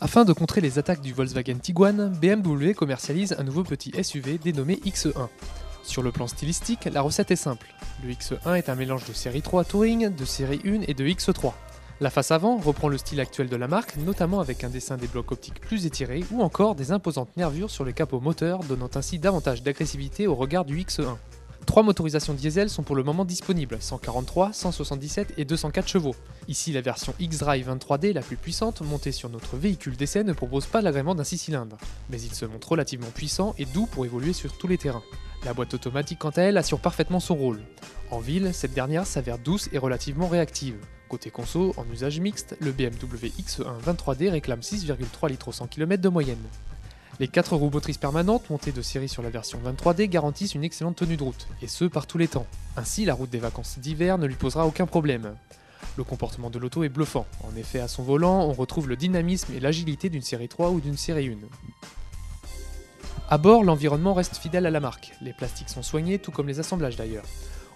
Afin de contrer les attaques du Volkswagen Tiguan, BMW commercialise un nouveau petit SUV dénommé X1. Sur le plan stylistique, la recette est simple. Le X1 est un mélange de série 3 Touring, de série 1 et de X3. La face avant reprend le style actuel de la marque, notamment avec un dessin des blocs optiques plus étirés ou encore des imposantes nervures sur le capot moteur, donnant ainsi davantage d'agressivité au regard du X1. 3 motorisations diesel sont pour le moment disponibles, 143, 177 et 204 chevaux. Ici, la version X-Drive 23D, la plus puissante, montée sur notre véhicule d'essai, ne propose pas l'agrément d'un 6 cylindres, mais il se montre relativement puissant et doux pour évoluer sur tous les terrains. La boîte automatique, quant à elle, assure parfaitement son rôle. En ville, cette dernière s'avère douce et relativement réactive. Côté conso, en usage mixte, le BMW X1 23D réclame 6,3 litres au 100 km de moyenne. Les 4 roues motrices permanentes montées de série sur la version 23D garantissent une excellente tenue de route, et ce par tous les temps. Ainsi, la route des vacances d'hiver ne lui posera aucun problème. Le comportement de l'auto est bluffant. En effet, à son volant, on retrouve le dynamisme et l'agilité d'une série 3 ou d'une série 1. À bord, l'environnement reste fidèle à la marque. Les plastiques sont soignés, tout comme les assemblages d'ailleurs.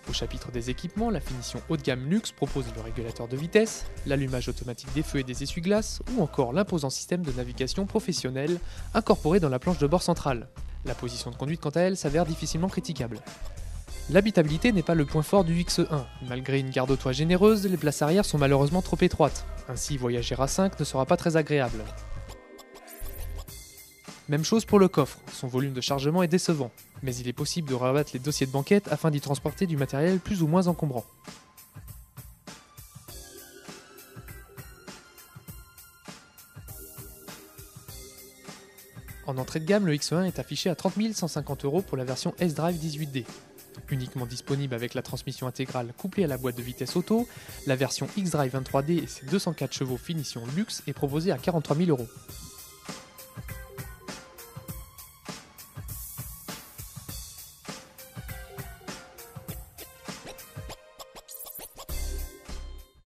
Au chapitre des équipements, la finition haut de gamme luxe propose le régulateur de vitesse, l'allumage automatique des feux et des essuie-glaces, ou encore l'imposant système de navigation professionnel incorporé dans la planche de bord centrale. La position de conduite, quant à elle, s'avère difficilement critiquable. L'habitabilité n'est pas le point fort du X1. Malgré une garde au toit généreuse, les places arrière sont malheureusement trop étroites. Ainsi, voyager à 5 ne sera pas très agréable. Même chose pour le coffre, son volume de chargement est décevant, mais il est possible de rabattre les dossiers de banquette afin d'y transporter du matériel plus ou moins encombrant. En entrée de gamme, le X1 est affiché à 30 150 € pour la version S-Drive 18D. Uniquement disponible avec la transmission intégrale couplée à la boîte de vitesse auto, la version X-Drive 23D et ses 204 chevaux finition luxe est proposée à 43 000 €.